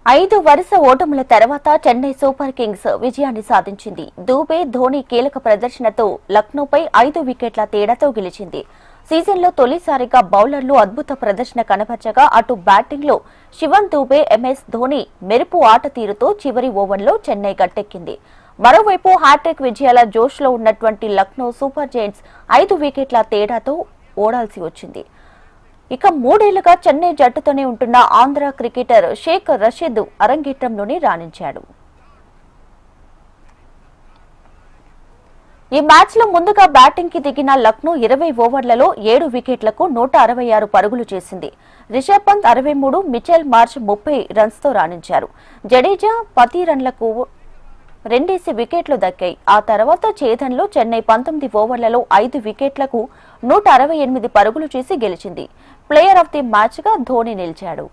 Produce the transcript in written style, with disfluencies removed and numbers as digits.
5 వరుస ఓటముల తర్వాత Chennai super Kings విజయాన్ని సాధించింది. దూబే, ధోని కీలక ప్రదర్శనతో లక్నోపై 5 వికెట్ల తేడాతో గెలిచింది. సీజన్లో తొలిసారిగా బౌలర్లు అద్భుత ప్రదర్శన కనబర్చగా అటు బ్యాటింగ్లో శివన్ దూబే, ఎంఎస్ ధోని మెరుపు ఆట తీరుతో చివరి ఓవర్లో చెన్నై గట్టెక్కింది. మరోవైపు హ్యాట్రిక్ విజయాల జోష్లో ఉన్నటువంటి లక్నో సూపర్ జైంట్స్ 5 వికెట్ల తేడాతో ఓడాల్సి వచ్చింది. ఇక 3 ఏళ్లుగా చెన్నై జట్టుతోనే ఉంటున్న ఆంధ్ర క్రికెటర్ షేక్ రషీద్ అరంగేట్రంలోనే రాణించాడు. ఈ మ్యాచ్లో ముందుగా బ్యాటింగ్ కి దిగిన లక్నో 20 ఓవర్లలో 7 వికెట్లకు 166 పరుగులు చేసింది. రిషబ్ పంత్ 63, మిచెల్ మార్ష్ 30 రన్స్తో రాణించారు. జడేజా 10 రన్లకు 2 వికెట్లు దక్కాయి. ఆ తర్వాత ఛేదన్లో చెన్నై 19 ఓవర్లలో 5 వికెట్లకు 168 పరుగులు చేసి గెలిచింది. ప్లేయర్ ఆఫ్ ది మ్యాచ్ గా ధోని నిలిచాడు.